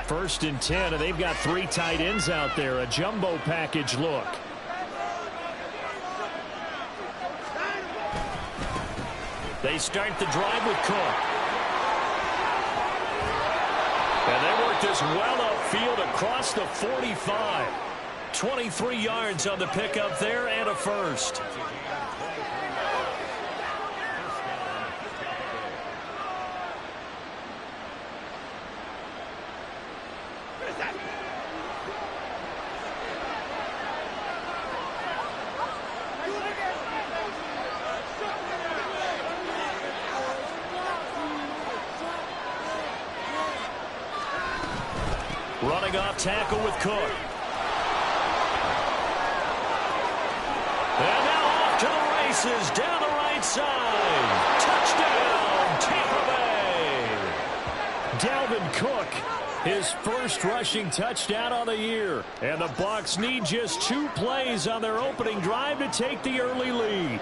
First and 10, and they've got 3 tight ends out there. A jumbo package look. They start the drive with Cook. And they work this well upfield across the 45. 23 yards on the pickup there and a first. Running off tackle with Cook. And now off to the races down the right side. Touchdown, Tampa Bay. Dalvin Cook, his first rushing touchdown on the year. And the Bucs need just 2 plays on their opening drive to take the early lead.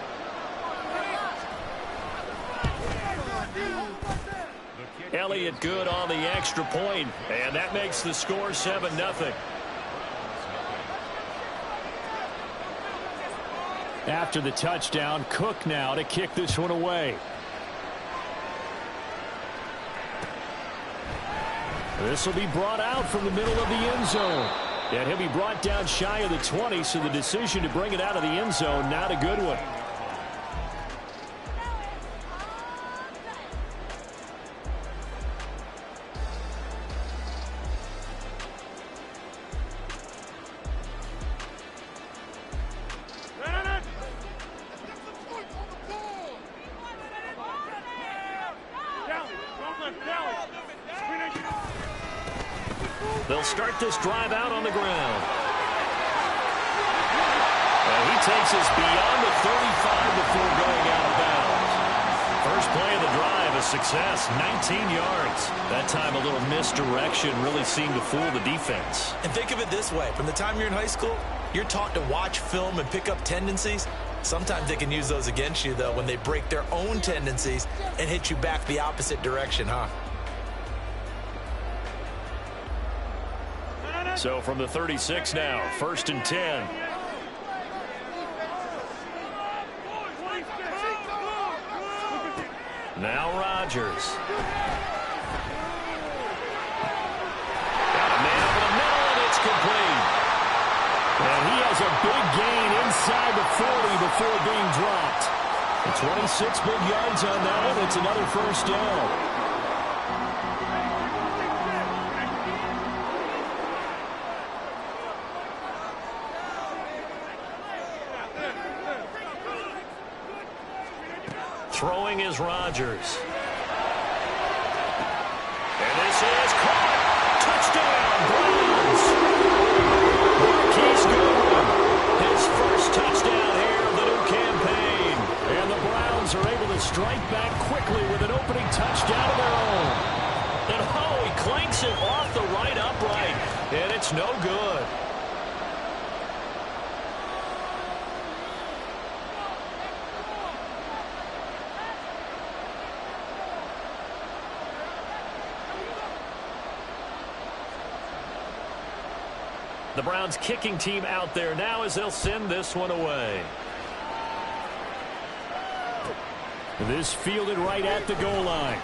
Elliott good on the extra point, and that makes the score 7-0. After the touchdown, Cook now to kick this one away. This will be brought out from the middle of the end zone. And he'll be brought down shy of the 20, so the decision to bring it out of the end zone, not a good one. They'll start this drive out on the ground. And he takes us beyond the 35 before going out of bounds. First play of the drive, a success, 19 yards. That time a little misdirection really seemed to fool the defense. And think of it this way. From the time you're in high school, you're taught to watch film and pick up tendencies. Sometimes they can use those against you, though, when they break their own tendencies and hit you back the opposite direction, huh? So from the 36 now, first and 10. Now Rodgers. Got a man over the middle, and it's complete. And he has a big gain inside the 40 before being dropped. And 26 big yards on that one. It's another first down. Throwing is Rodgers. And this is caught. Touchdown, Browns. Marquise Goodwin, his first touchdown here of the new campaign. And the Browns are able to strike back quickly with an opening touchdown of their own. And he clanks it off the right upright. And it's no good. The Browns kicking team out there now as they'll send this one away. This fielded right at the goal line.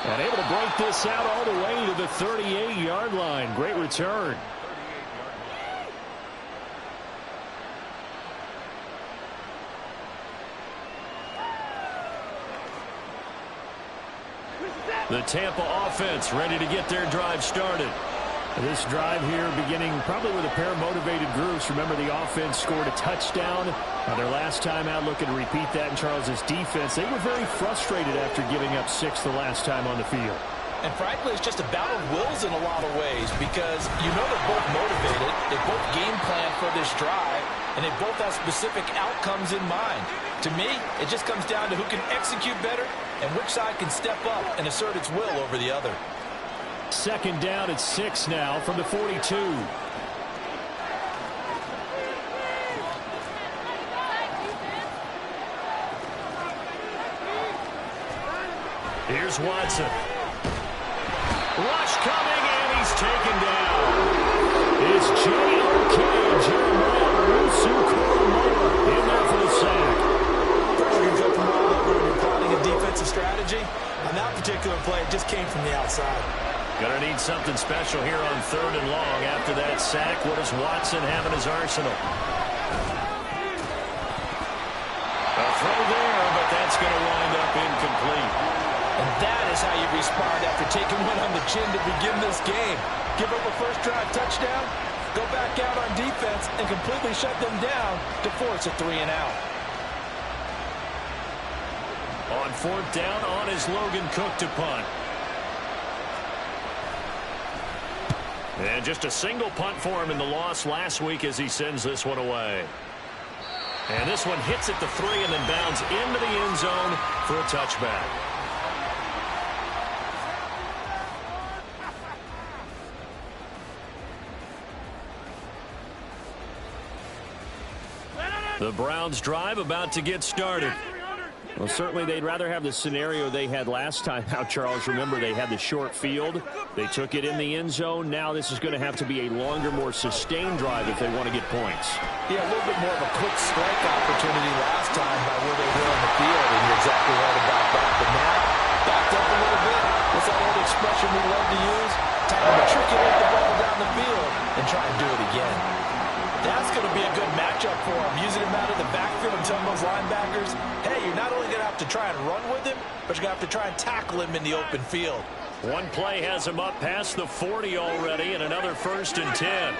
And able to break this out all the way to the 38-yard line. Great return. The Tampa offense ready to get their drive started. This drive here beginning probably with a pair of motivated groups. Remember, the offense scored a touchdown. Their last time out, looking to repeat that in Charles's defense. They were very frustrated after giving up 6 the last time on the field. And frankly, it's just a battle of wills in a lot of ways because you know they're both motivated. They both game plan for this drive, and they both have specific outcomes in mind. To me, it just comes down to who can execute better and which side can step up and assert its will over the other. Second down at 6 now from the 42. Here's Watson. Rush coming, and he's taken down. It's J.O.K. Jeremiah Owusu-Koramoah in there for the sack. Pressure jumping all over when you're plotting a defensive strategy. On that particular play, it just came from the outside. Gonna need something special here on 3rd and long. After that sack, what does Watson have in his arsenal? A throw there, but that's going to wind up incomplete. And that is how you respond after taking one on the chin to begin this game. Give up a first drive touchdown, go back out on defense, and completely shut them down to force a 3-and-out. On 4th down, on is Logan Cook to punt. And just a single punt for him in the loss last week as he sends this one away. And this one hits at the 3 and then bounds into the end zone for a touchback. The Browns drive about to get started. Well, certainly they'd rather have the scenario they had last time out, Charles. Remember, they had the short field. They took it in the end zone. Now this is going to have to be a longer, more sustained drive if they want to get points. Yeah, a little bit more of a quick strike opportunity last time by where they were on the field, and you're exactly right about that. But now, backed up a little bit. What's that old expression we love to use? Time to matriculate the ball down the field and try and do it again. That's going to be a good matchup for him, using him out of the backfield and telling those linebackers, hey, you're not only going to have to try and run with him, but you're going to have to try and tackle him in the open field. One play has him up past the 40 already, and another 1st and 10.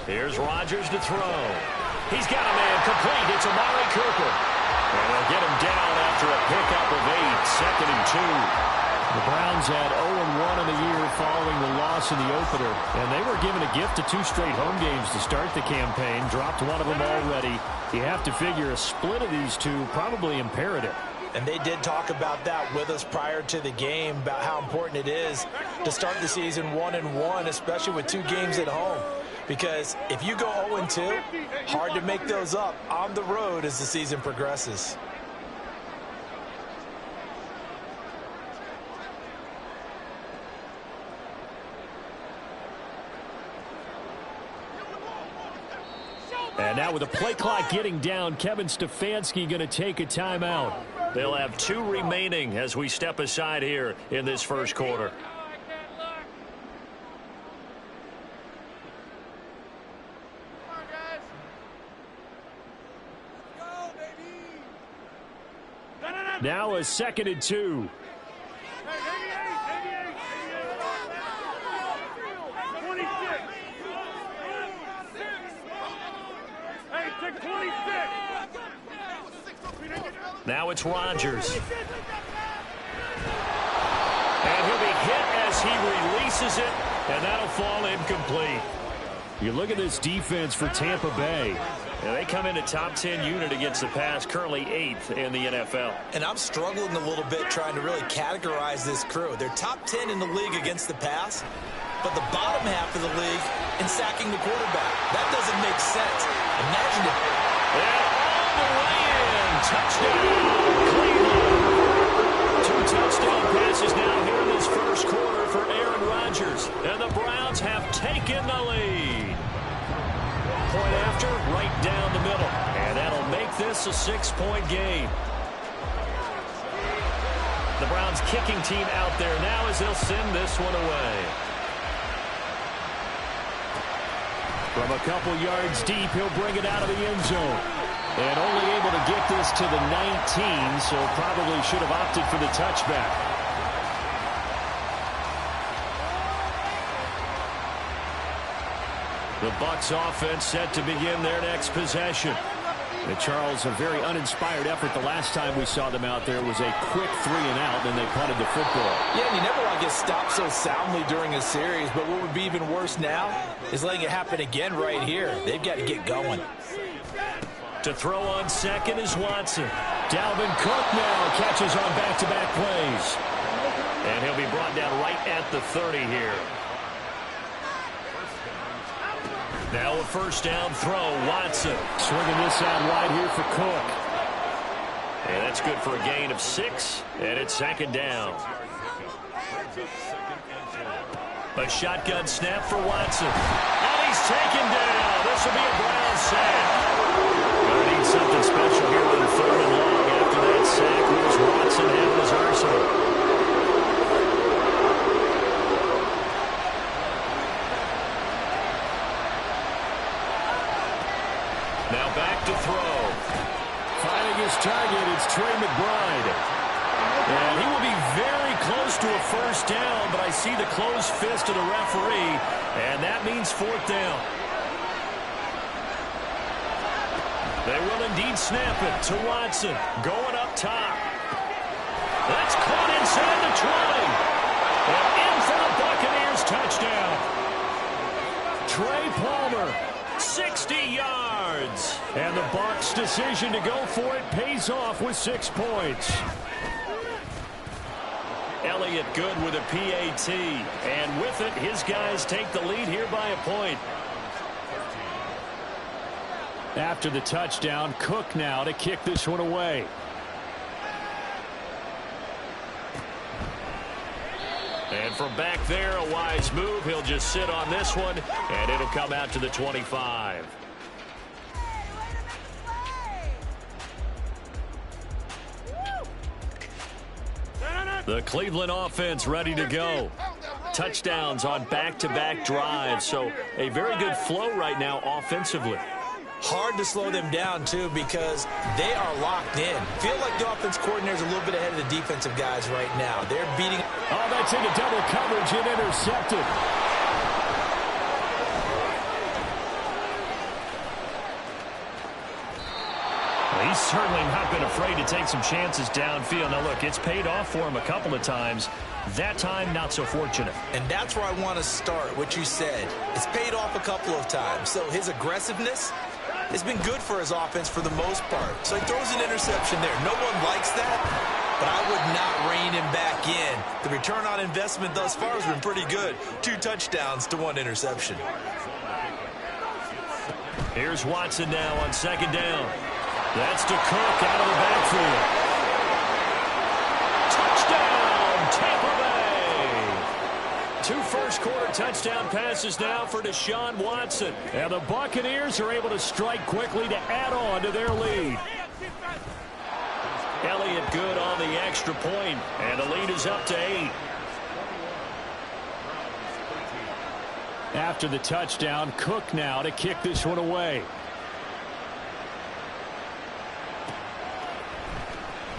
Here's Rodgers to throw. He's got a man complete. It's Amari Cooper. And they'll get him down after a pickup of 8, 2nd and 2. The Browns had 0-1 in the year following the loss in the opener, and they were given a gift of 2 straight home games to start the campaign. Dropped one of them already. You have to figure a split of these two probably imperative. And they did talk about that with us prior to the game, about how important it is to start the season 1-1, especially with 2 games at home. Because if you go 0-2, hard to make those up on the road as the season progresses. And now with the play clock getting down, Kevin Stefanski going to take a timeout. They'll have 2 remaining as we step aside here in this first quarter. Now a 2nd and 2. Now it's Rodgers. And he'll be hit as he releases it, and that'll fall incomplete. You look at this defense for Tampa Bay. And they come in a top 10 unit against the pass, currently 8th in the NFL. And I'm struggling a little bit trying to really categorize this crew. They're top 10 in the league against the pass, but the bottom half of the league in sacking the quarterback. That doesn't make sense. Imagine it. And all the way in. Touchdown, Cleveland. 2 touchdown passes now here in this first quarter for Aaron Rodgers. And the Browns have taken the lead. Point after, right down the middle. And that'll make this a 6-point game. The Browns kicking team out there now as they'll send this one away. From a couple yards deep, he'll bring it out of the end zone. And only able to get this to the 19, so probably should have opted for the touchback. The Bucs offense set to begin their next possession. And Charles, a very uninspired effort. The last time we saw them out there was a quick 3-and-out, and they punted the football. Yeah, and you never want to get stopped so soundly during a series, but what would be even worse now is letting it happen again right here. They've got to get going. To throw on second is Watson. Dalvin Cook now catches on back-to-back plays. And he'll be brought down right at the 30 here. Now a first down throw, Watson. Swinging this out wide here for Cook. And that's good for a gain of 6, and it's second down. A shotgun snap for Watson. And he's taken down. This will be a Brown sack. Gonna need something special here on 3rd and long after that sack. What does Watson have in his arsenal? Now back to throw. Finding his target, it's Trey McBride. And he will be very close to a first down, but I see the closed fist of the referee, and that means 4th down. They will indeed snap it to Watson, going up top. That's caught inside the 20. And in for the Buccaneers touchdown. Trey Palmer, 60 yards. And the Bucs' decision to go for it pays off with 6 points. Elliott good with a PAT. And with it, his guys take the lead here by a point. After the touchdown, Cook now to kick this one away. And from back there, a wise move. He'll just sit on this one, and it'll come out to the 25. The Cleveland offense ready to go. Touchdowns on back-to-back drives, so a very good flow right now offensively. Hard to slow them down, too, because they are locked in. Feel like the offense coordinator is a little bit ahead of the defensive guys right now. They're beating. Oh, that's into double coverage and intercepted. Well, he's certainly not been afraid to take some chances downfield. Now, look, it's paid off for him a couple of times. That time, not so fortunate. And that's where I want to start, what you said. It's paid off a couple of times. So his aggressiveness has been good for his offense for the most part. So he throws an interception there. No one likes that, but I would not rein him back in. The return on investment thus far has been pretty good. 2 touchdowns to 1 interception. Here's Watson now on 2nd down. That's to Cook out of the backfield. Touchdown, Tampa Bay! 2 first-quarter touchdown passes now for Deshaun Watson. And the Buccaneers are able to strike quickly to add on to their lead. Elliott good on the extra point, and the lead is up to 8. After the touchdown, Cook now to kick this one away.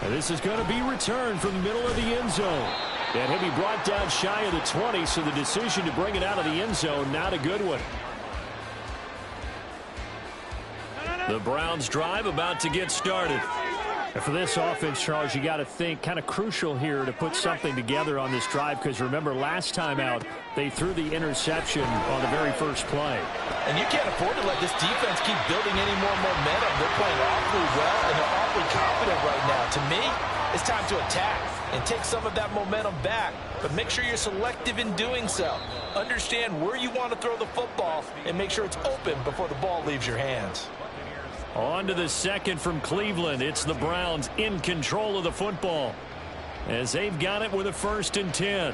And this is going to be returned from the middle of the end zone. And he'll be brought down shy of the 20, so the decision to bring it out of the end zone, not a good one. The Browns drive about to get started. And for this offense, Charles, you got to think kind of crucial here to put something together on this drive, because remember last time out they threw the interception on the very first play. And you can't afford to let this defense keep building any more momentum. They're playing awfully well, and they're awfully confident right now. To me, it's time to attack and take some of that momentum back. But make sure you're selective in doing so. Understand where you want to throw the football and make sure it's open before the ball leaves your hands. On to the second from Cleveland. It's the Browns in control of the football as they've got it with a 1st and 10.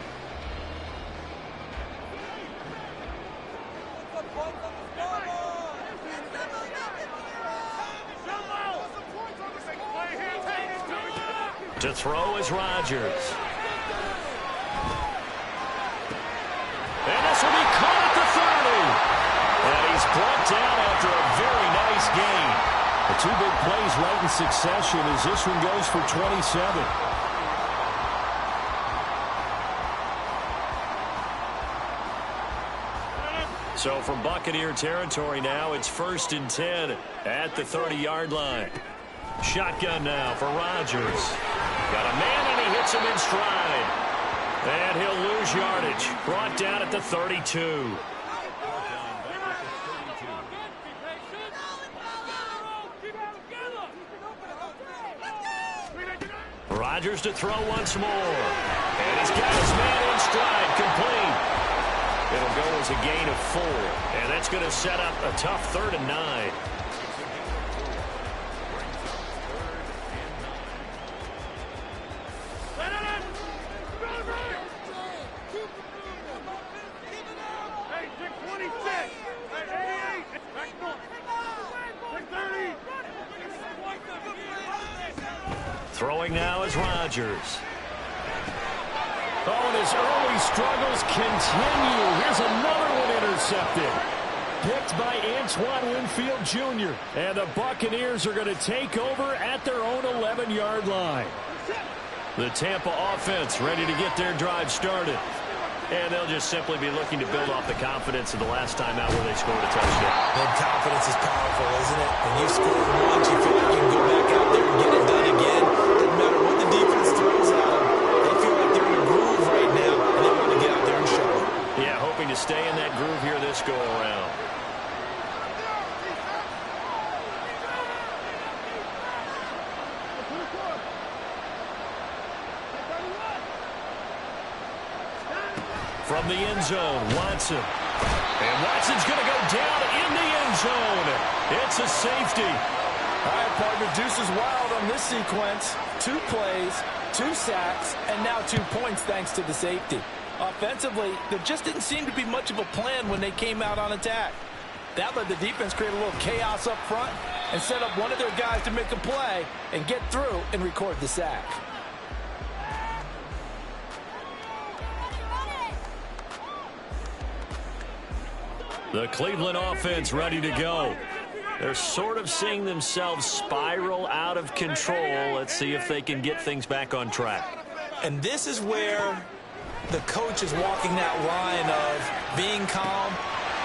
To throw is Rodgers. And this will be caught at the 30. And he's brought down after a very nice gain. The 2 big plays right in succession as this one goes for 27. So from Buccaneer territory now, it's 1st and 10 at the 30-yard line. Shotgun now for Rodgers. Got a man, and he hits him in stride. And he'll lose yardage. Brought down at the 32. Rodgers to throw once more. And he's got his man in stride, complete. It'll go as a gain of 4. And that's going to set up a tough 3rd and 9. Throwing now is Rodgers. Oh, and his early struggles continue. Here's another one intercepted. Picked by Antoine Winfield Jr. And the Buccaneers are going to take over at their own 11-yard line. The Tampa offense ready to get their drive started. And they'll just simply be looking to build off the confidence of the last time out where they scored a touchdown. And confidence is powerful, isn't it? When you score once, you feel like you can go back out there and get it done again. Doesn't matter what the defense throws at them. They feel like they're in a groove right now, and they want to get out there and show it. Yeah, hoping to stay in that groove here this go-around. From the end zone, Watson. And Watson's going to go down in the end zone. It's a safety. All right, partner, deuce is wild on this sequence. 2 plays, 2 sacks, and now 2 points thanks to the safety. Offensively, there just didn't seem to be much of a plan when they came out on attack. That let the defense create a little chaos up front and set up one of their guys to make a play and get through and record the sack. The Cleveland offense ready to go. They're sort of seeing themselves spiral out of control. Let's see if they can get things back on track. And this is where the coach is walking that line of being calm.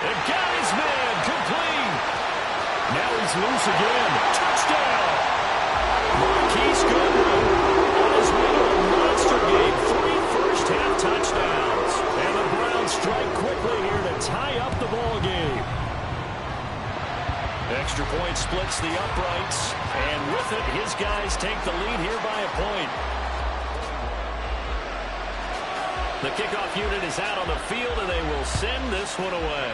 And got his man complete. Now he's loose again. Touchdown. Marquise Goodwin on his way to a monster game. 3 first-half touchdowns. And the Browns strike quickly here to tie up the ball game. Extra point splits the uprights. And with it, his guys take the lead here by a point. The kickoff unit is out on the field, and they will send this one away.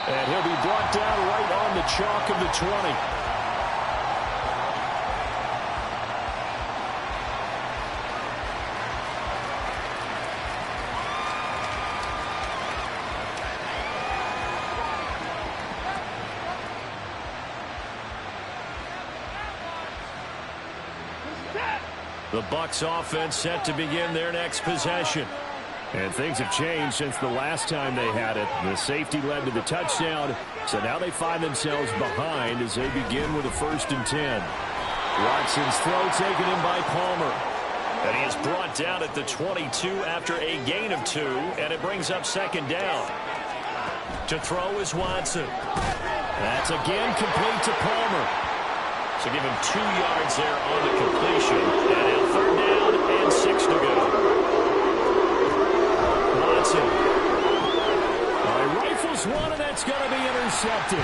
And he'll be brought down right on the chalk of the 20. The Bucs offense set to begin their next possession. And things have changed since the last time they had it. The safety led to the touchdown, so now they find themselves behind as they begin with a 1st and 10. Watson's throw taken in by Palmer. And he is brought down at the 22 after a gain of 2, and it brings up 2nd down. To throw is Watson. That's again complete to Palmer. So give him 2 yards there on the completion. And now 3rd down and 6 to go. Watson. Rifles one, and that's going to be intercepted.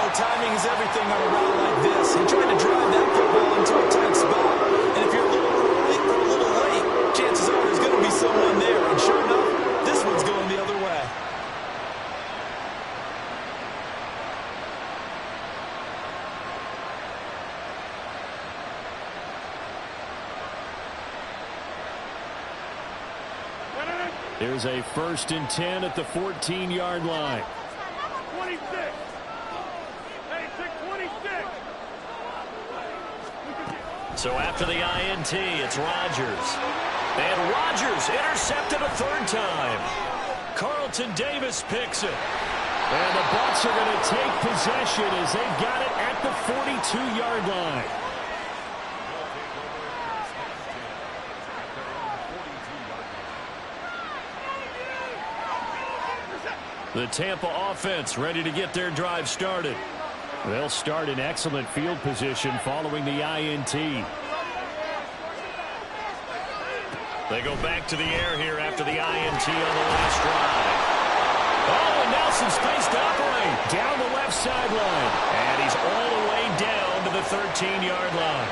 Oh, timing is everything on a route like this. You're trying to drive that football into a tight spot. And if you're a little early or a little late, chances are there's going to be someone there. And sure enough, this one's going the other way. There's a 1st and 10 at the 14-yard line. 26. Hey, 26. So after the INT, it's Rodgers. And Rodgers intercepted a 3rd time. Carlton Davis picks it. And the Bucs are going to take possession as they've got it at the 42-yard line. The Tampa offense ready to get their drive started. They'll start in excellent field position following the INT. They go back to the air here after the INT on the last drive. Oh, and now some space to operate down the left sideline. And he's all the way down to the 13-yard line.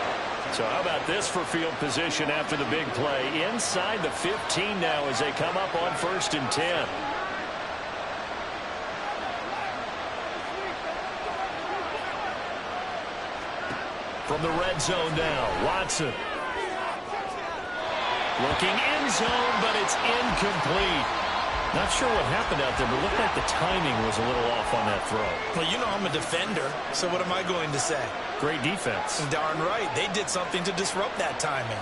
So how about this for field position after the big play? Inside the 15 now as they come up on 1st and 10. From the red zone now, Watson. Looking end zone, but it's incomplete. Not sure what happened out there, but it looked like the timing was a little off on that throw. Well, you know I'm a defender, so what am I going to say? Great defense. Darn right. They did something to disrupt that timing.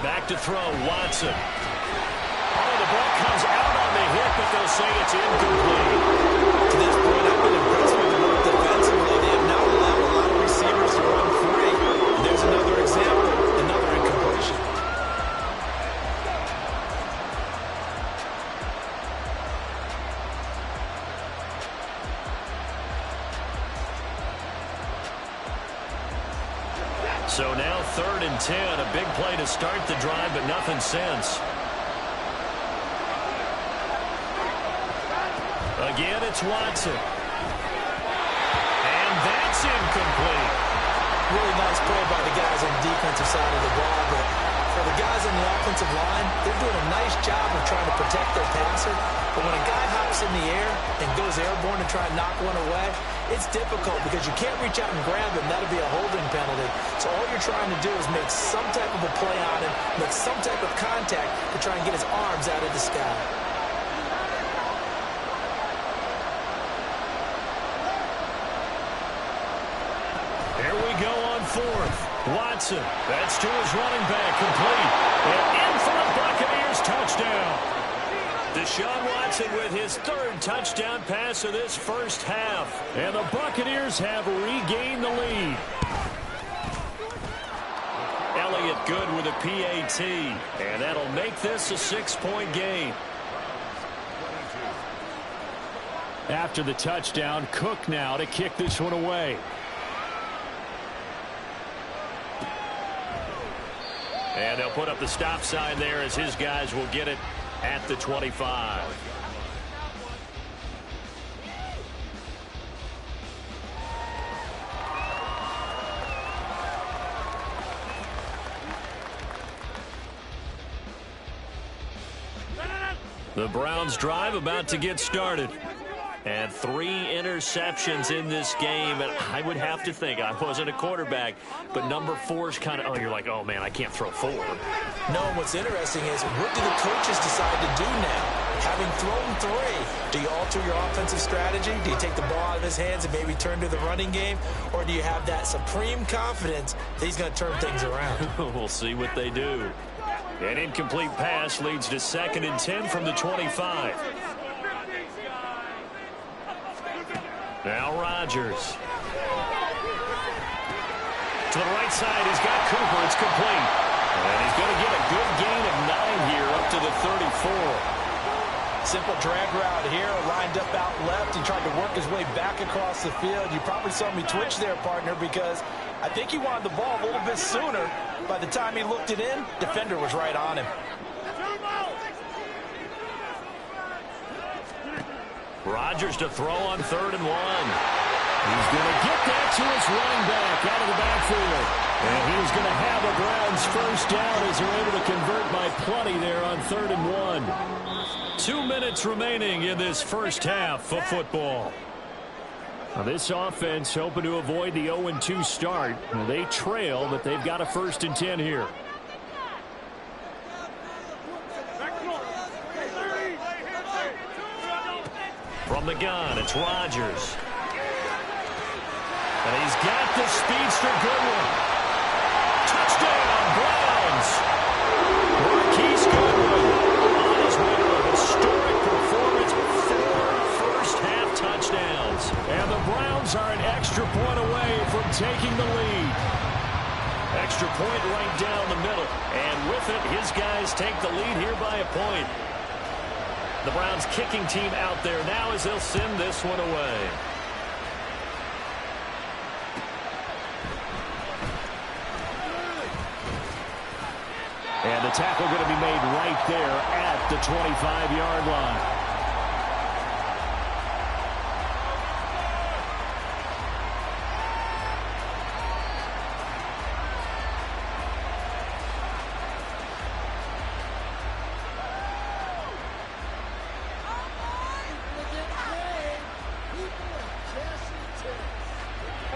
Back to throw, Watson. Oh, the ball comes out on the hit, but they'll say it's incomplete. To this point, I've been impressed with the work defensively. They have not allowed a lot of receivers to run free. And there's another example, another incompletion. So now 3rd and 10, a big play to start the drive, but nothing since. Again, it's Watson. And that's incomplete. Really nice play by the guys on the defensive side of the ball, but for the guys on the offensive line, they're doing a nice job of trying to protect their passer. But when a guy hops in the air and goes airborne to try and knock one away, it's difficult because you can't reach out and grab him. That'll be a holding penalty. So all you're trying to do is make some type of a play on him, make some type of contact to try and get his arms out of the sky. Here we go on 4th. Watson, that's to his running back, complete. And in for the Buccaneers touchdown. Deshaun Watson with his 3rd touchdown pass of this first half. And the Buccaneers have regained the lead. Elliott good with a PAT. And that'll make this a 6-point game. After the touchdown, Cook now to kick this one away. And they'll put up the stop sign there as his guys will get it at the 25. The Browns drive about to get started. And 3 interceptions in this game. And I would have to think, I wasn't a quarterback, but number 4's kind of, oh, you're like, oh, man, I can't throw 4. No, and what's interesting is what do the coaches decide to do now? Having thrown 3, do you alter your offensive strategy? Do you take the ball out of his hands and maybe turn to the running game? Or do you have that supreme confidence that he's going to turn things around? We'll see what they do. An incomplete pass leads to 2nd and 10 from the 25. Now Rodgers. To the right side, he's got Cooper. It's complete. And he's going to get a good gain of 9 here up to the 34. Simple drag route here, lined up out left. He tried to work his way back across the field. You probably saw me twitch there, partner, because I think he wanted the ball a little bit sooner. By the time he looked it in, defender was right on him. Rodgers to throw on 3rd and 1. He's going to get that to his running back out of the backfield. And he's going to have a Browns first down as they're able to convert by plenty there on 3rd and 1. 2 minutes remaining in this first half of football. Now this offense hoping to avoid the 0-2 start. They trail, but they've got a 1st and 10 here. From the gun, it's Rodgers. And he's got the speedster Goodwin. Touchdown, Browns! Marquise Goodwin on his way to a historic performance, 4 first-half touchdowns. And the Browns are an extra point away from taking the lead. Extra point right down the middle. And with it, his guys take the lead here by a point. The Browns kicking team out there now as they'll send this one away. And the tackle going to be made right there at the 25-yard line.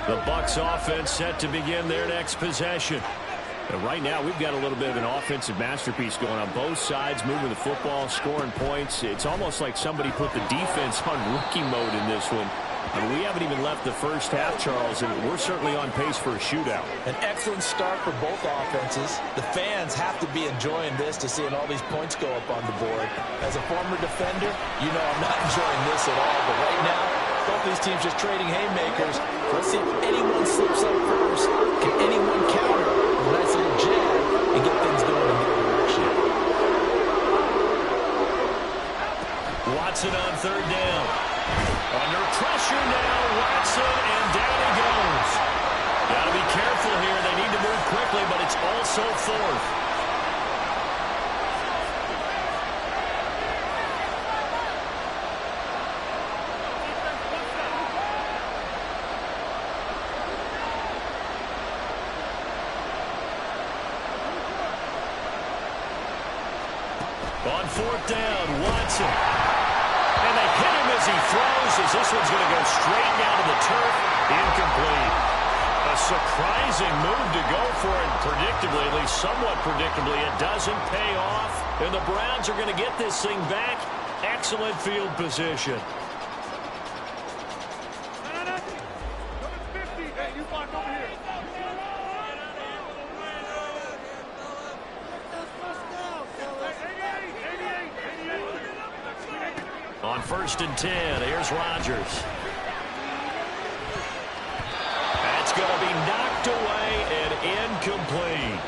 The Bucs offense set to begin their next possession. And right now, we've got a little bit of an offensive masterpiece going on both sides, moving the football, scoring points. It's almost like somebody put the defense on rookie mode in this one. I mean, we haven't even left the first half, Charles, and we're certainly on pace for a shootout. An excellent start for both offenses. The fans have to be enjoying this to seeing all these points go up on the board. As a former defender, you know I'm not enjoying this at all. But right now, both these teams just trading haymakers. Let's see if anyone slips up first. Can anyone counter a nice little jab and get things going in their direction? Watson on third down. Under pressure now, Watson, and down he goes. Got to be careful here. They need to move quickly, but it's also fourth. On fourth down, Watson. And they hit him as he throws, as this one's going to go straight down to the turf. Incomplete. A surprising move to go for it. Predictably, at least somewhat predictably, it doesn't pay off. And the Browns are going to get this thing back. Excellent field position. Number 50. Hey, you block over here. On first and 10, here's Rodgers. That's going to be knocked away and incomplete.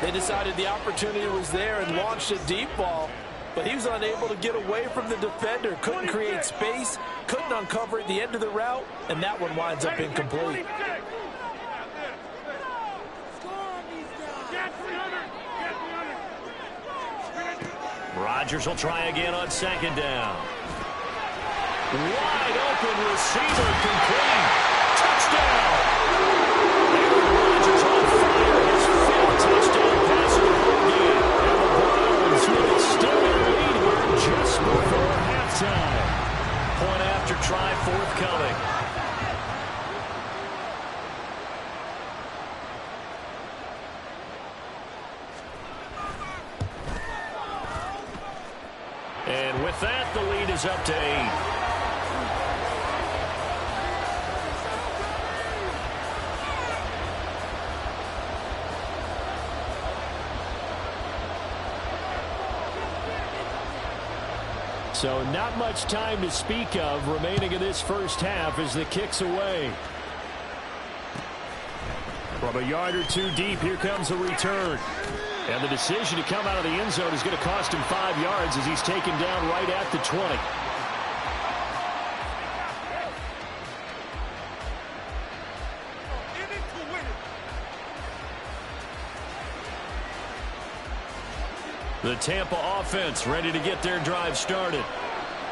They decided the opportunity was there and launched a deep ball, but he was unable to get away from the defender. Couldn't create space, couldn't uncover at the end of the route, and that one winds up incomplete. Rodgers will try again on second down. Wide open receiver, complete. Touchdown! Aaron Rodgers on fire. His fifth touchdown pass of the ball game. And the Browns will extend their lead here just before halftime. Point after try forthcoming. And with that, the lead is up to 8. So not much time to speak of remaining in this first half as the kick's away. From a yard or two deep, here comes the return. And the decision to come out of the end zone is going to cost him 5 yards as he's taken down right at the 20. The Tampa offense ready to get their drive started.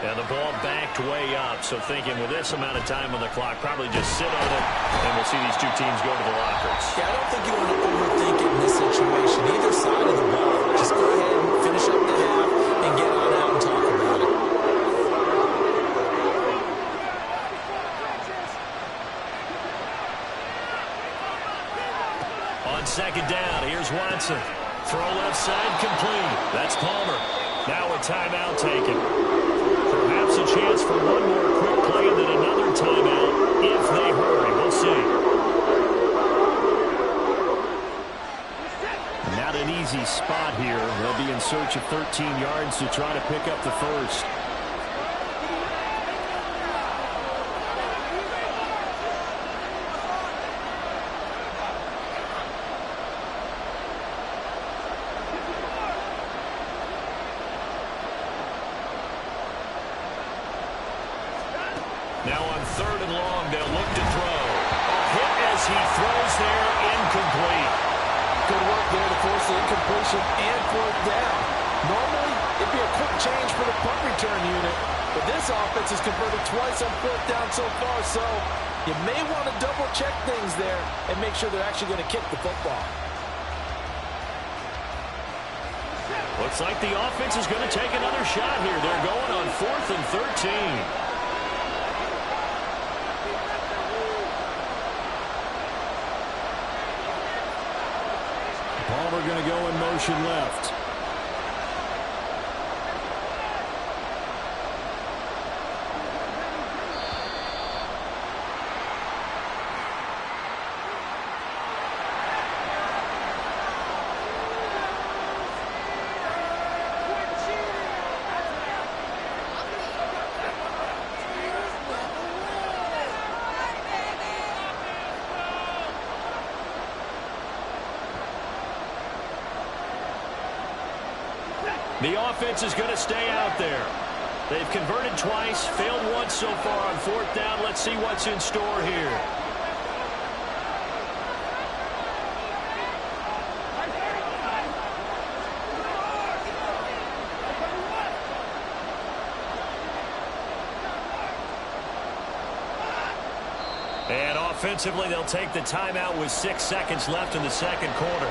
And the ball backed way up. So thinking with this amount of time on the clock, probably just sit on it, and we'll see these two teams go to the lockers. Yeah, I don't think you want to overthink it in this situation. Either side of the ball. Just go ahead and finish up the half and get on out and talk about it. On second down, here's Watson. Throw left side, complete. That's Palmer. Now a timeout taken. Perhaps a chance for one more quick play and then another timeout if they hurry. We'll see. Not an easy spot here. They'll be in search of 13 yards to try to pick up the first. Now on third and long, they'll look to throw. A hit as he throws there, incomplete. Good work there to force the incompletion and fourth down. Normally, it'd be a quick change for the punt return unit, but this offense has converted twice on fourth down so far, so you may want to double-check things there and make sure they're actually going to kick the football. Looks like the offense is going to take another shot here. They're going on 4th and 13. going to go in motion left. The offense is going to stay out there. They've converted twice, failed once so far on fourth down. Let's see what's in store here. And offensively, they'll take the timeout with 6 seconds left in the second quarter.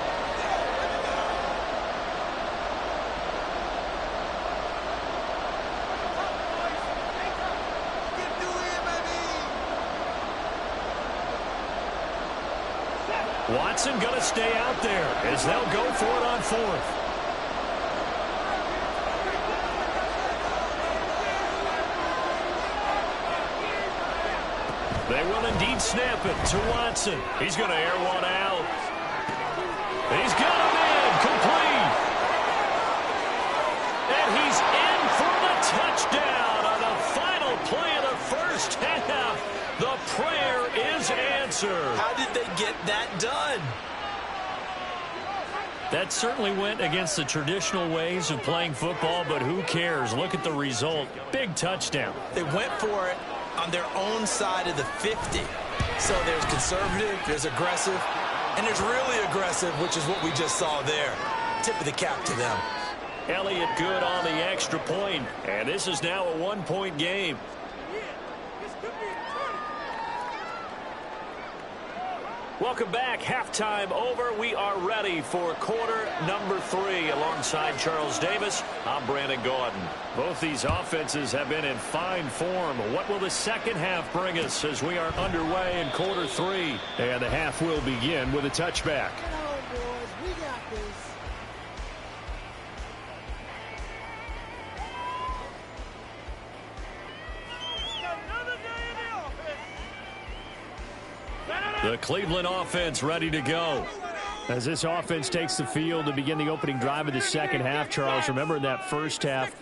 Watson going to stay out there as they'll go for it on fourth. They will indeed snap it to Watson. He's going to air one out. He's got him in, complete. And he's in for the touchdown on the final play of the first half. The prayer is answered. How did they get that done? That certainly went against the traditional ways of playing football, but who cares? Look at the result. Big touchdown. They went for it on their own side of the 50. So there's conservative, there's aggressive, and there's really aggressive, which is what we just saw there. Tip of the cap to them. Elliott good on the extra point, and this is now a one-point game. Welcome back. Halftime over. We are ready for quarter number 3. Alongside Charles Davis, I'm Brandon Gaudin. Both these offenses have been in fine form. What will the second half bring us as we are underway in quarter 3? And the half will begin with a touchback. Come on, boys. We got this. The Cleveland offense ready to go. As this offense takes the field to begin the opening drive of the second half, Charles, remember in that first half,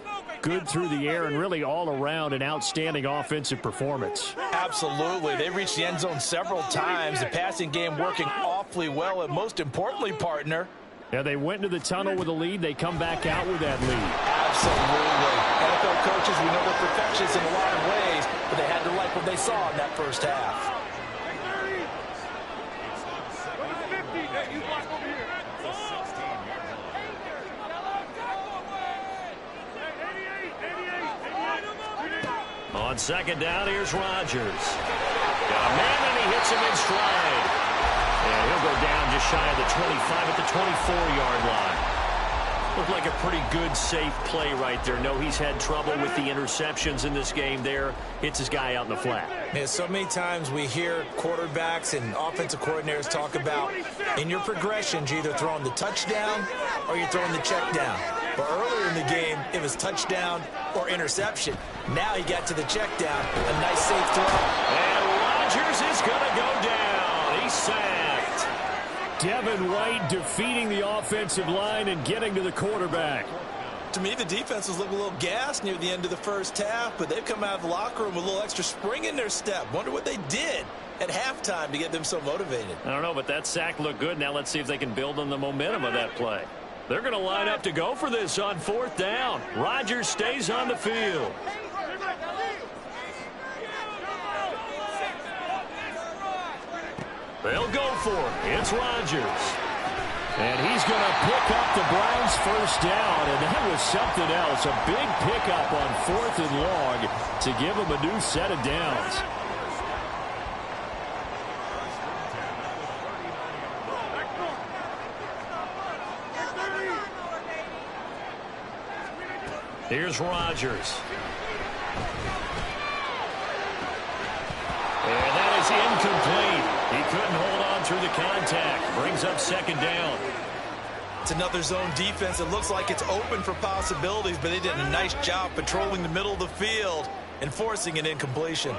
good through the air and really all around an outstanding offensive performance. Absolutely. They reached the end zone several times. The passing game working awfully well, and most importantly, partner. Yeah, they went into the tunnel with a lead. They come back out with that lead. Absolutely. NFL coaches, we know they're perfectionists in a lot of ways, but they had to like what they saw in that first half. On second down, here's Rodgers. Got a man, and he hits him in stride. And he'll go down just shy of the 25 at the 24-yard line. Looked like a pretty good, safe play right there. No, he's had trouble with the interceptions in this game there. Hits his guy out in the flat. Man, so many times we hear quarterbacks and offensive coordinators talk about in your progressions, you're either throwing the touchdown or you're throwing the check down. But earlier in the game, it was touchdown or interception. Now he got to the check down. A nice safe throw. And Rodgers is going to go down. He's sacked. Devin White defeating the offensive line and getting to the quarterback. To me, the defense was looking a little gassed near the end of the first half, but they've come out of the locker room with a little extra spring in their step. Wonder what they did at halftime to get them so motivated. I don't know, but that sack looked good. Now let's see if they can build on the momentum of that play. They're going to line up to go for this on fourth down. Rodgers stays on the field. They'll go for it. It's Rodgers. And he's going to pick up the Browns' first down, and that was something else. A big pickup on 4th and long to give them a new set of downs. Here's Rodgers. And that is incomplete. He couldn't hold on through the contact. Brings up second down. It's another zone defense. It looks like it's open for possibilities, but they did a nice job patrolling the middle of the field and forcing an incompletion.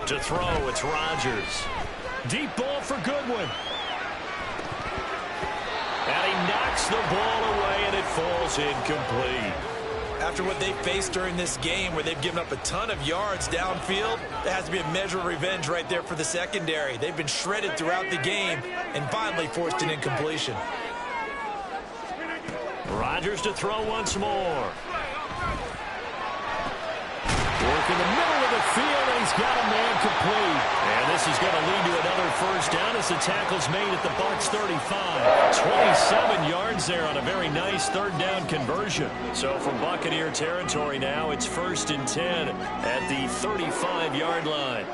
To throw, it's Rodgers. Deep ball for Goodwin. And he knocks the ball away, and it falls incomplete. After what they faced during this game where they've given up a ton of yards downfield, there has to be a measure of revenge right there for the secondary. They've been shredded throughout the game and finally forced an incompletion. Rodgers to throw once more. Work in the middle of the field, and he's got a man complete. And this is going to lead to another first down as the tackle's made at the Bucs 35. 27 yards there on a very nice third down conversion. So from Buccaneer territory now, it's 1st and 10 at the 35-yard line.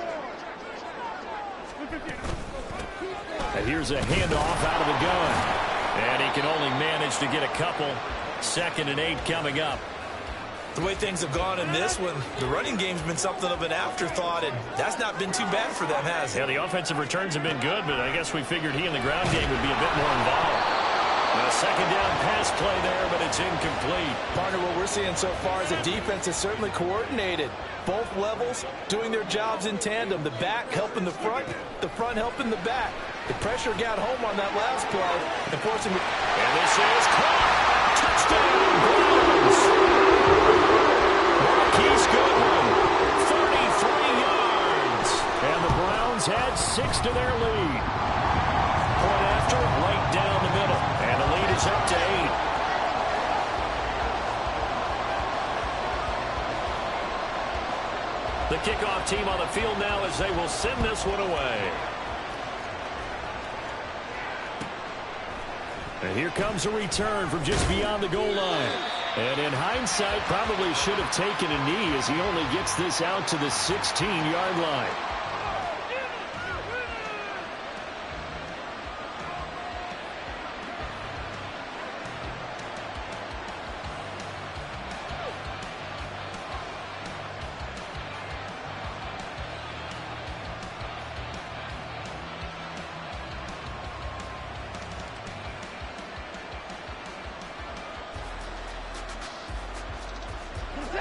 And here's a handoff out of the gun. And he can only manage to get a couple. 2nd and 8 coming up. The way things have gone in this one, the running game's been something of an afterthought, and that's not been too bad for them, has it? Yeah, the offensive returns have been good, but I guess we figured he in the ground game would be a bit more involved. A 2nd down pass play there, but it's incomplete. Partner, what we're seeing so far is the defense is certainly coordinated. Both levels doing their jobs in tandem. The back helping the front helping the back. The pressure got home on that last play and forcing the... And this is caught. Touchdown, Browns. Marquise Goodwin, 33 yards. And the Browns had 6 to their lead. Point after, right down the middle. And the lead is up to 8. The kickoff team on the field now as they will send this one away. And here comes a return from just beyond the goal line. And in hindsight, probably should have taken a knee as he only gets this out to the 16-yard line.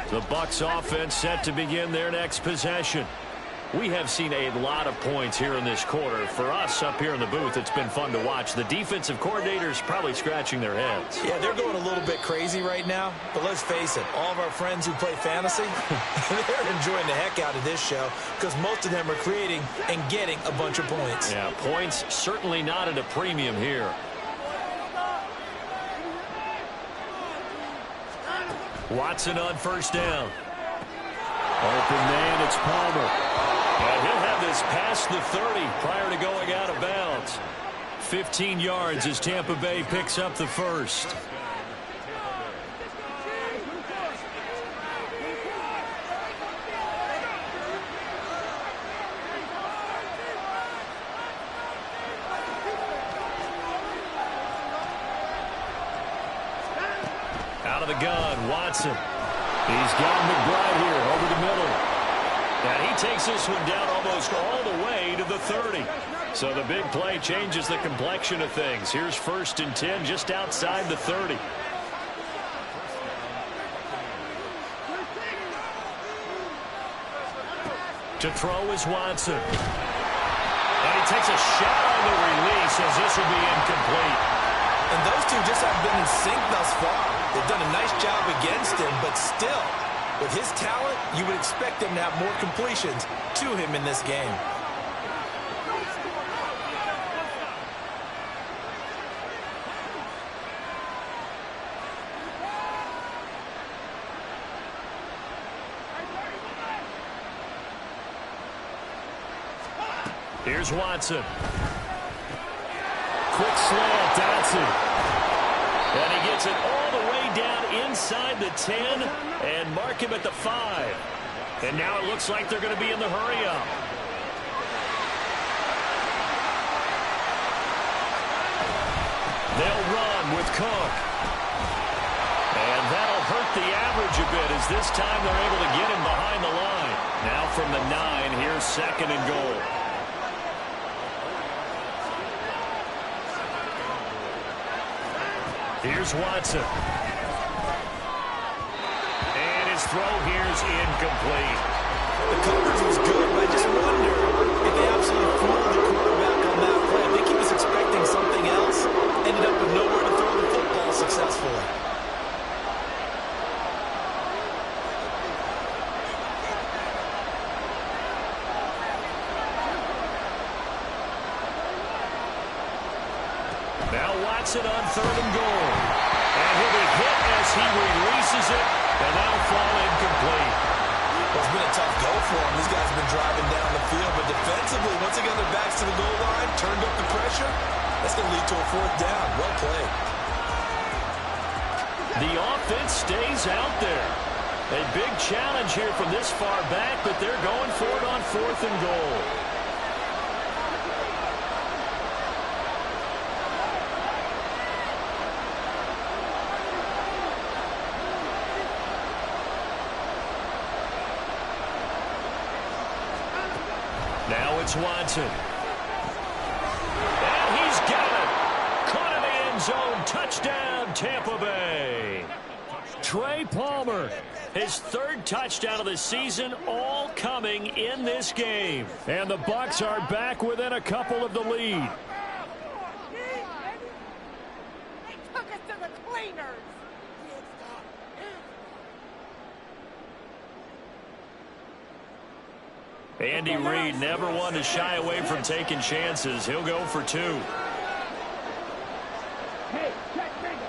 The Bucs offense set to begin their next possession. We have seen a lot of points here in this quarter. For us up here in the booth, it's been fun to watch. The defensive coordinators probably scratching their heads. Yeah, they're going a little bit crazy right now. But let's face it, all of our friends who play fantasy, they're enjoying the heck out of this show because most of them are creating and getting a bunch of points. Yeah, points certainly not at a premium here. Watson on 1st down. Open man, it's Palmer. And he'll have this past the 30 prior to going out of bounds. 15 yards as Tampa Bay picks up the first. Out of the gun, Watson. He's got McBride here over the middle. And he takes this one down almost all the way to the 30. So the big play changes the complexion of things. Here's 1st and 10 just outside the 30. To throw is Watson. And he takes a shot on the release as this will be incomplete. And those two just haven't been in sync thus far. They've done a nice job against him, but still, with his talent, you would expect him to have more completions to him in this game. Here's Watson. Quick slant, Dotson. And he gets it all the way down inside the 10 and mark him at the 5. And now it looks like they're going to be in the hurry-up. They'll run with Cook. And that'll hurt the average a bit as this time they're able to get him behind the line. Now from the 9, here's 2nd and goal. Here's Watson. And his throw here's incomplete. The coverage was good, but I just wonder if they absolutely fooled the quarterback on that play. I think he was expecting something else. Ended up with nowhere to throw the football successfully. Now Watson on 3rd and goal. And he'll be hit as he releases it, and that'll fall incomplete. Well, it's been a tough go for him. These guys have been driving down the field, but defensively, once again, their backs to the goal line, turned up the pressure. That's going to lead to a 4th down. Well played. The offense stays out there. A big challenge here from this far back, but they're going for it on 4th and goal. Now it's Watson. And he's got it. Caught in the end zone. Touchdown, Tampa Bay. Trey Palmer, his 3rd touchdown of the season, all coming in this game. And the Bucs are back within a couple of the lead. They took us to the cleaners. Andy Reid never one to shy away from taking chances. He'll go for 2. Hey, check finger.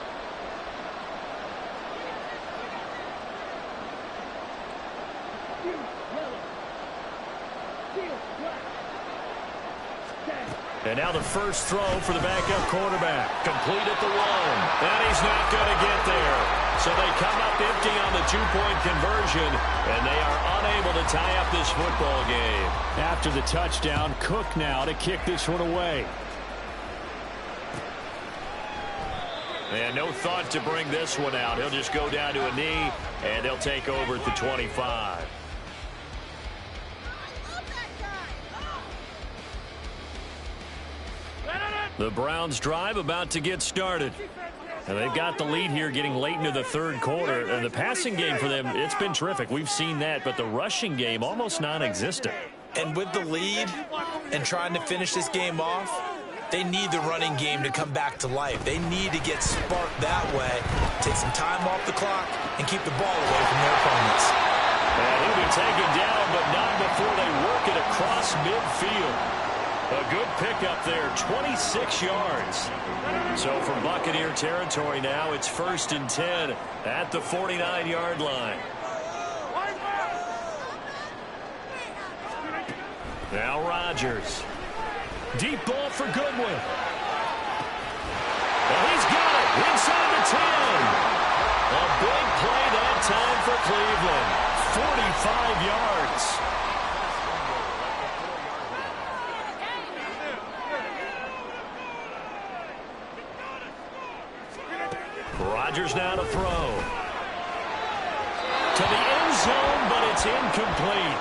And now the first throw for the backup quarterback. Complete at the 1. And he's not going to get there. So they come up empty on the 2-point conversion, and they are unable to tie up this football game. After the touchdown, Cook now to kick this one away. And no thought to bring this one out. He'll just go down to a knee, and they'll take over at the 25. The Browns drive about to get started. And they've got the lead here getting late into the 3rd quarter. And the passing game for them, it's been terrific. We've seen that. But the rushing game, almost non-existent. And with the lead and trying to finish this game off, they need the running game to come back to life. They need to get sparked that way, take some time off the clock, and keep the ball away from their opponents. And he'll be taken down, but not before they work it across midfield. A good pickup there, 26 yards. So from Buccaneer territory now, it's 1st and 10 at the 49-yard line. Now Rodgers. Deep ball for Goodwin. And he's got it inside the 10. A big play that time for Cleveland. 45 yards. Rodgers now to throw. To the end zone, but it's incomplete.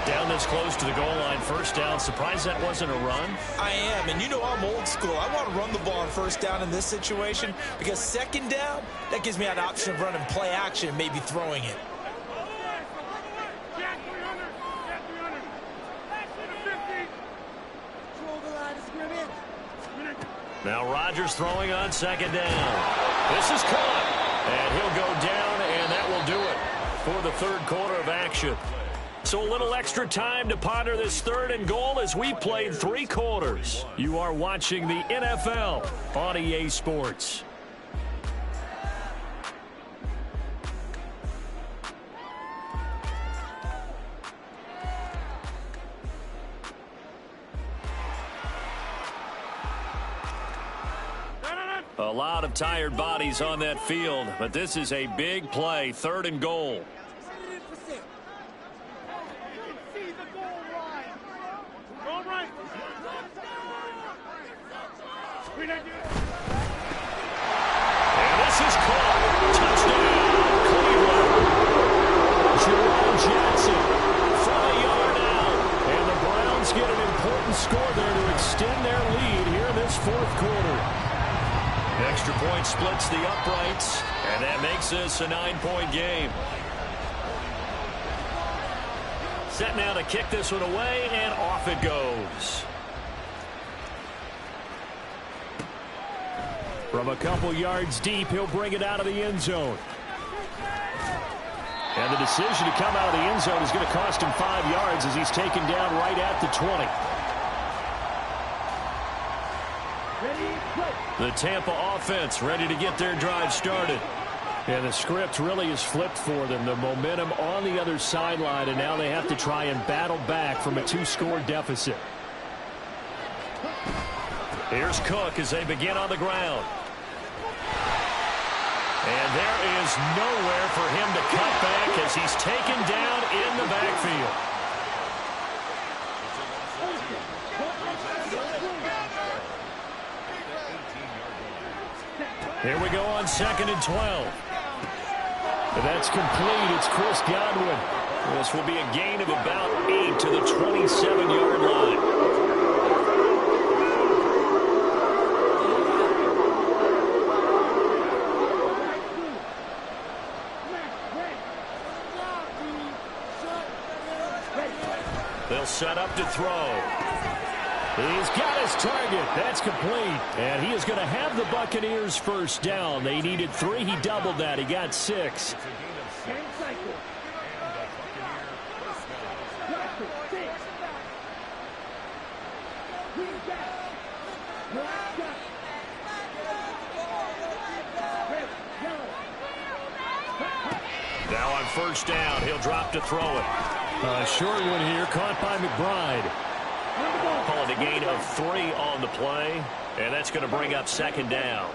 Down this close to the goal line, 1st down. Surprised that wasn't a run? I am, and you know I'm old school. I want to run the ball on 1st down in this situation because 2nd down, that gives me an option of running play action and maybe throwing it. Now Rodgers throwing on 2nd down. This is caught, and he'll go down, and that will do it for the 3rd quarter of action. So a little extra time to ponder this 3rd and goal as we played 3 quarters. You are watching the NFL on EA Sports. A lot of tired bodies on that field, but this is a big play, 3rd and goal. And this is caught. Touchdown, Cleveland. Jerome Jackson from a yard out. And the Browns get an important score there to extend their lead here in this 4th quarter. extra point splits the uprights, and that makes this a 9-point game. Set now to kick this one away, and off it goes. From a couple yards deep, he'll bring it out of the end zone. And the decision to come out of the end zone is going to cost him 5 yards as he's taken down right at the 20. The Tampa offense ready to get their drive started. And the script really is flipped for them. The momentum on the other sideline, and now they have to try and battle back from a 2-score deficit. Here's Cook as they begin on the ground. And there is nowhere for him to cut back as he's taken down in the backfield. Here we go on 2nd and 12. And that's complete. It's Chris Godwin. This will be a gain of about 8 to the 27-yard line. They'll set up to throw. He's got his target. That's complete. And he is going to have the Buccaneers first down. They needed 3. He doubled that. He got 6. Now on first down, he'll drop to throw it. A short one here, caught by McBride. Calling a gain of 3 on the play, and that's going to bring up 2nd down.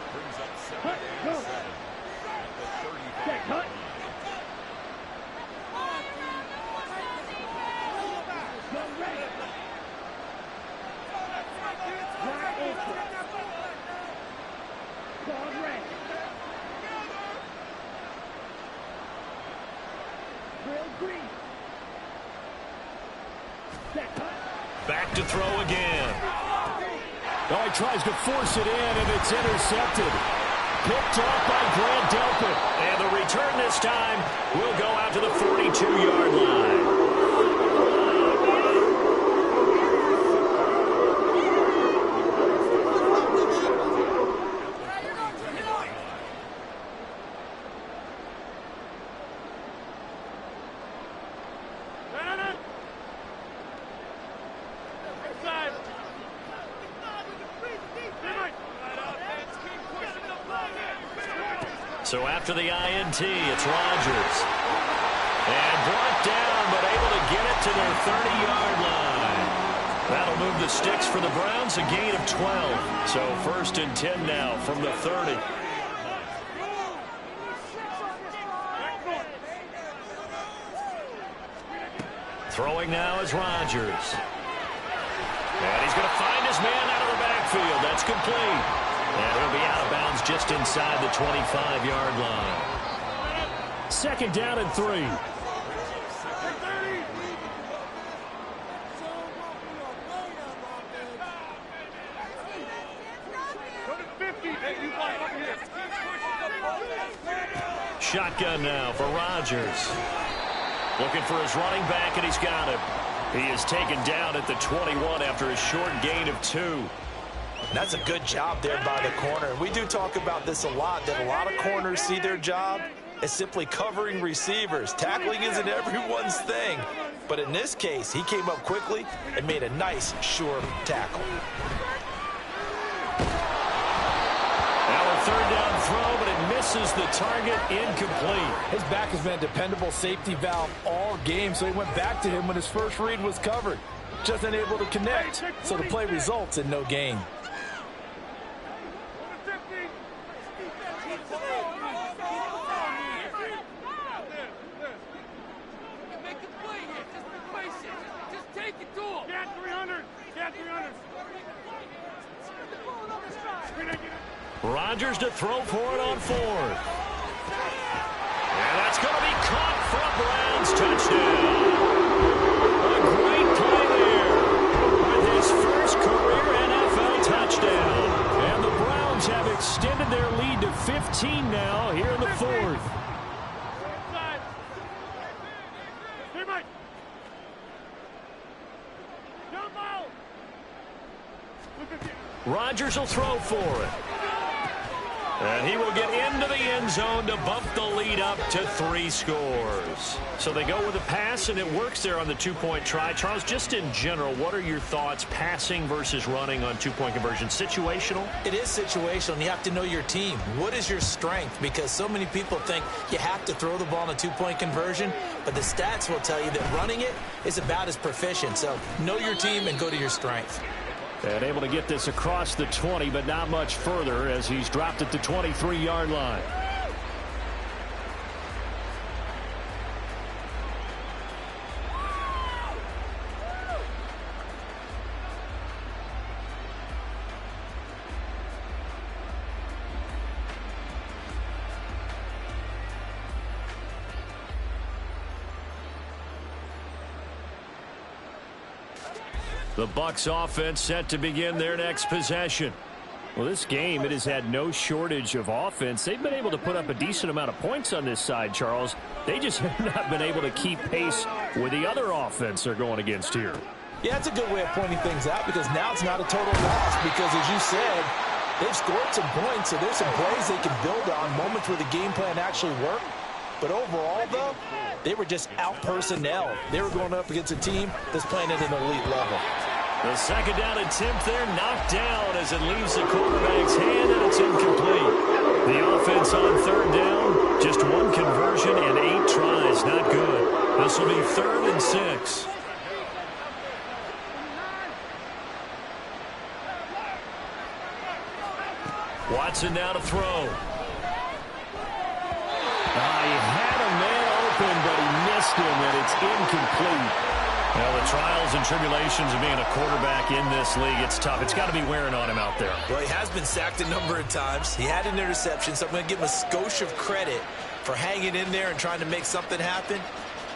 Back to throw again. Oh, he tries to force it in, and it's intercepted. Picked off by Grant Delpit. And the return this time will go out to the 42-yard line. So after the INT, it's Rodgers. And brought down, but able to get it to their 30-yard line. That'll move the sticks for the Browns, a gain of 12. So 1st and 10 now from the 30. Throwing now is Rodgers. And he's going to find his man out of the backfield. That's complete. And he'll be out of bounds just inside the 25-yard line. 2nd down and 3. Shotgun now for Rodgers. Looking for his running back, and he's got him. He is taken down at the 21 after a short gain of 2. That's a good job there by the corner. We do talk about this a lot, that a lot of corners see their job as simply covering receivers. Tackling isn't everyone's thing. But in this case, he came up quickly and made a nice, sure tackle. Now a 3rd down throw, but it misses the target, incomplete. His back has been a dependable safety valve all game, so he went back to him when his first read was covered. Just unable to connect, so the play results in no gain. Rodgers to throw for it on 4th. And that's going to be caught for a Browns touchdown. A great play there with his first career NFL touchdown. And the Browns have extended their lead to 15 now here in the fourth. Rodgers will throw for it. And he will get into the end zone to bump the lead up to 3 scores. So they go with a pass, and it works there on the two-point try. Charles, just in general, what are your thoughts passing versus running on two-point conversion? Situational? It is situational, and you have to know your team. What is your strength? Because so many people think you have to throw the ball in a two-point conversion, but the stats will tell you that running it is about as proficient. So know your team and go to your strength. And able to get this across the 20, but not much further as he's dropped it to 23-yard line. The Bucs offense set to begin their next possession. Well, this game, it has had no shortage of offense. They've been able to put up a decent amount of points on this side, Charles. They just have not been able to keep pace with the other offense they're going against here. Yeah, it's a good way of pointing things out because now it's not a total loss because, as you said, they've scored some points, so there's some plays they can build on, moments where the game plan actually worked. But overall, though, they were just out-personnel. They were going up against a team that's playing at an elite level. The second down attempt there knocked down as it leaves the quarterback's hand, and it's incomplete. The offense on third down, just 1 conversion and 8 tries. Not good. This will be 3rd and 6. Watson now to throw. He had a man open, but he missed him, and it's incomplete. Well, the trials and tribulations of being a quarterback in this league, it's tough. It's got to be wearing on him out there. Well, he has been sacked a number of times. He had an interception, so I'm going to give him a skosh of credit for hanging in there and trying to make something happen,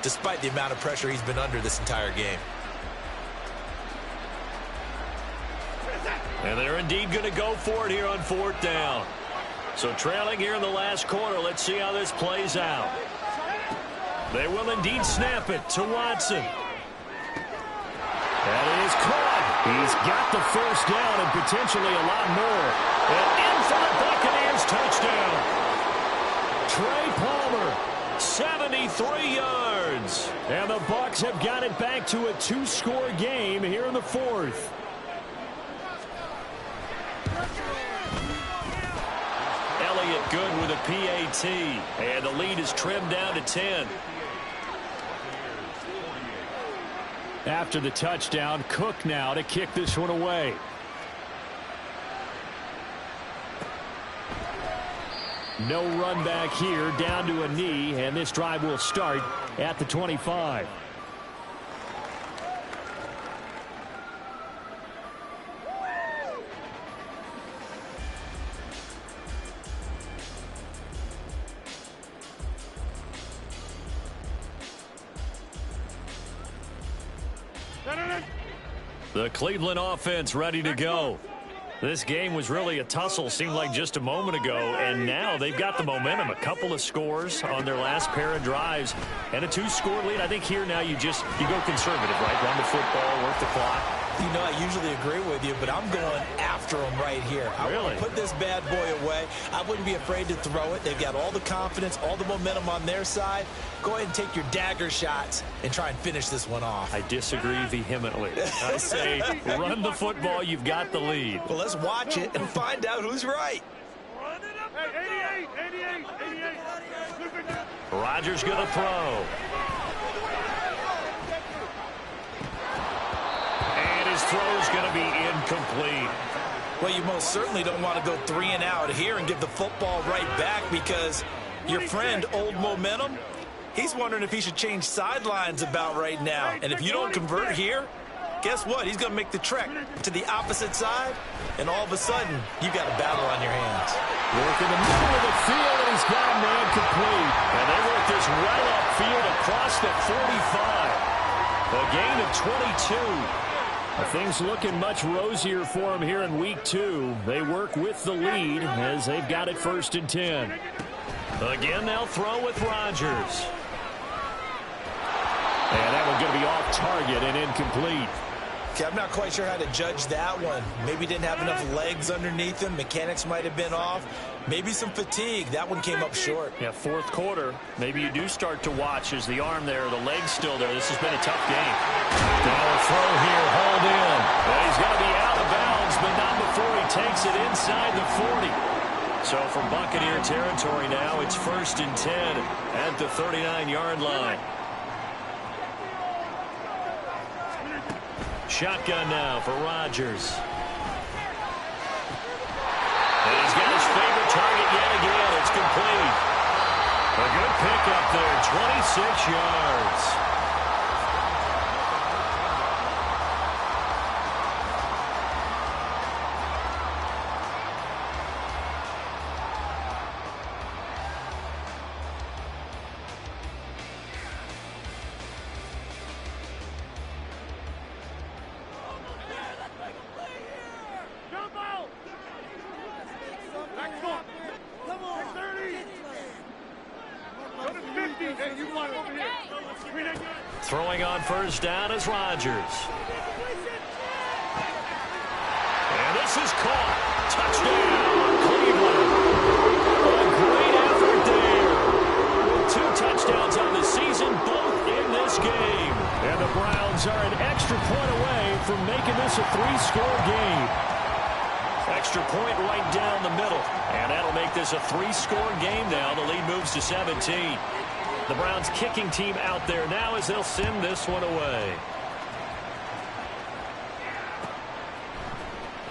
despite the amount of pressure he's been under this entire game. And they're indeed going to go for it here on 4th down. So trailing here in the last quarter, let's see how this plays out. They will indeed snap it to Watson. That is caught. He's got the first down and potentially a lot more. And in for the Buccaneers touchdown. Trey Palmer, 73 yards. And the Bucs have got it back to a 2-score game here in the 4th. Elliott good with a PAT. And the lead is trimmed down to 10. After the touchdown, Cook now to kick this one away. No run back here, down to a knee, and this drive will start at the 25. The Cleveland offense ready to go. This game was really a tussle, seemed like just a moment ago, and now they've got the momentum. A couple of scores on their last pair of drives and a 2-score lead. I think here now you go conservative, right? Run the football, work the clock. You know, I usually agree with you, but I'm going after him right here. I want to put this bad boy away. I wouldn't be afraid to throw it. They've got all the confidence, all the momentum on their side. Go ahead and take your dagger shots and try and finish this one off. I disagree vehemently. I say run the football. You've got the lead. Well, let's watch it and find out who's right. Hey, 88. Rodgers going to throw. And his throw's going to be incomplete. Well, you most certainly don't want to go 3 and out here and give the football right back because your friend, Old Momentum, he's wondering if he should change sidelines about right now. And if you don't convert here, guess what? He's going to make the trek to the opposite side, and all of a sudden, you've got a battle on your hands. Work in the middle of the field, and he's got a man complete. And they work this right upfield across the 45. A gain of 22. Things looking much rosier for them here in week 2. They work with the lead as they've got it 1st and 10. Again, they'll throw with Rodgers. And that one's going to be off target and incomplete. Okay, I'm not quite sure how to judge that one. Maybe didn't have enough legs underneath him. Mechanics might have been off. Maybe some fatigue. That one came up short. Yeah, 4th quarter. Maybe you do start to watch as the arm there, the leg's still there. This has been a tough game. Now a throw here, hauled in. And he's going to be out of bounds, but not before he takes it inside the 40. So from Buccaneer territory now, it's 1st and 10 at the 39-yard line. Shotgun now for Rodgers. And he's got his favorite target yet again. It's complete. A good pickup there, 26 yards. Throwing on 1st down is Rodgers. And this is caught. Touchdown, Cleveland. A great effort there. With 2 touchdowns on the season, both in this game. And the Browns are an extra point away from making this a 3-score game. Extra point right down the middle. And that'll make this a 3-score game now. The lead moves to 17. The Browns kicking team out there now as they'll send this one away.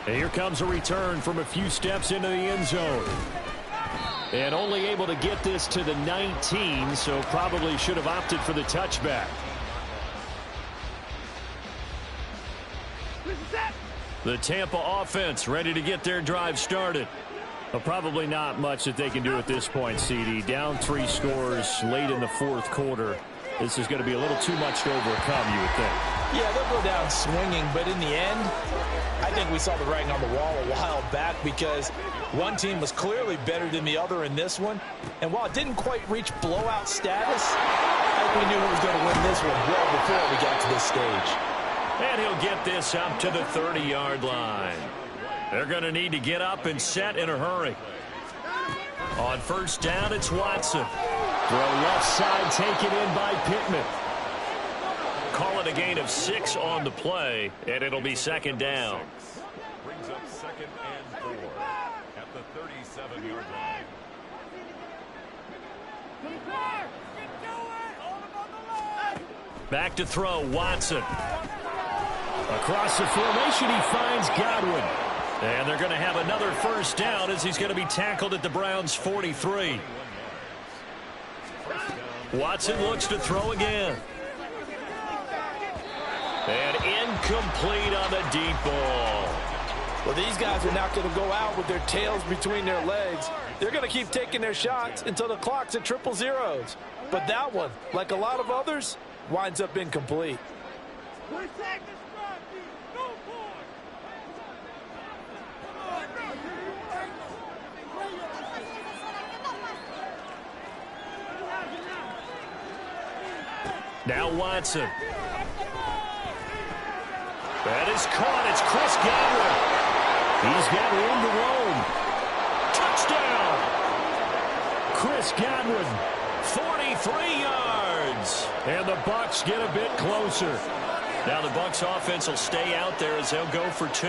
And here comes a return from a few steps into the end zone. And only able to get this to the 19, so probably should have opted for the touchback. The Tampa offense ready to get their drive started. Well, probably not much that they can do at this point, CD. Down 3 scores late in the 4th quarter. This is going to be a little too much to overcome, you would think. Yeah, they'll go down swinging, but in the end, I think we saw the writing on the wall a while back because one team was clearly better than the other in this one. And while it didn't quite reach blowout status, I think we knew who was going to win this one well before we got to this stage. And he'll get this up to the 30-yard line. They're going to need to get up and set in a hurry. On 1st down, it's Watson. Throw left side taken in by Pittman. Call it a gain of 6 on the play, and it'll be 2nd down. Brings up 2nd and 4 at the 37-yard line. Back to throw, Watson. Across the formation, he finds Godwin. And they're going to have another 1st down as he's going to be tackled at the Browns' 43. Watson looks to throw again. And incomplete on the deep ball. Well, these guys are not going to go out with their tails between their legs. They're going to keep taking their shots until the clock's at 000. But that one, like a lot of others, winds up incomplete. Now Watson. That is caught. It's Chris Godwin. He's got room to roam. Touchdown. Chris Godwin, 43 yards. And the Bucs get a bit closer. Now the Bucs offense will stay out there as they'll go for 2.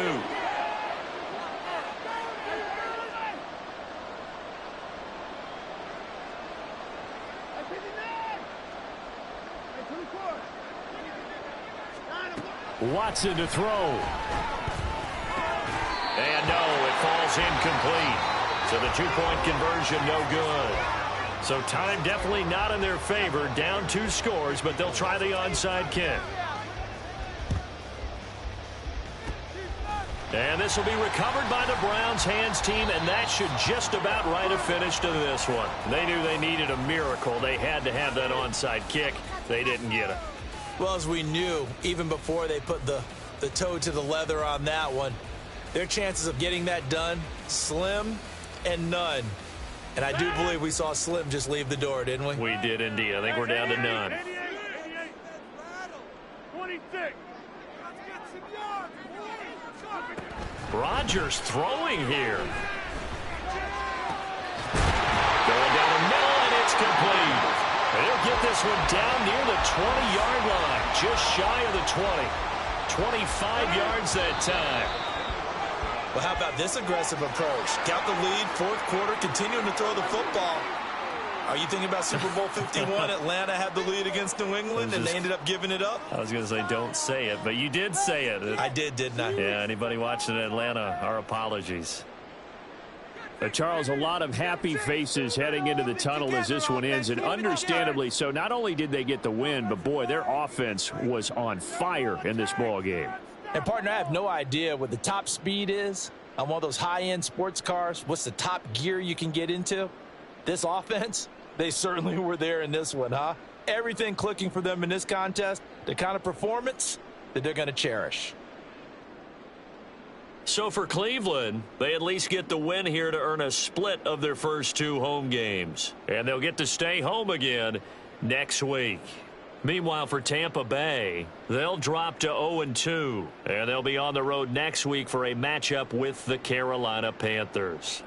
Watson to throw. And no, it falls incomplete. So the 2-point conversion no good. So time definitely not in their favor. Down 2 scores, but they'll try the onside kick. And this will be recovered by the Browns hands team, and that should just about write a finish to this one. They knew they needed a miracle. They had to have that onside kick. They didn't get it. Well, as we knew, even before they put the the toe to the leather on that one. Their chances of getting that done, slim and none. And I do believe we saw Slim just leave the door, didn't we? We did indeed. I think we're down to none. 88, 26. Rodgers throwing here. Going down the middle, and it's complete. They'll get this one down near the 20-yard line, just shy of the 20. 25 yards that time. Well, how about this aggressive approach? Got the lead, fourth quarter, continuing to throw the football. Are you thinking about Super Bowl 51? Atlanta had the lead against New England, and they ended up giving it up? I was going to say don't say it, but you did say it. I did, didn't I? Yeah, anybody watching Atlanta, our apologies. Charles, a lot of happy faces heading into the tunnel as this one ends, and understandably so. Not only did they get the win, but, boy, their offense was on fire in this ball game. And, partner, I have no idea what the top speed is on one of those high-end sports cars. What's the top gear you can get into? This offense, they certainly were there in this one, huh? Everything clicking for them in this contest, the kind of performance that they're going to cherish. So for Cleveland, they at least get the win here to earn a split of their first two home games. And they'll get to stay home again next week. Meanwhile, for Tampa Bay, they'll drop to 0-2. And they'll be on the road next week for a matchup with the Carolina Panthers.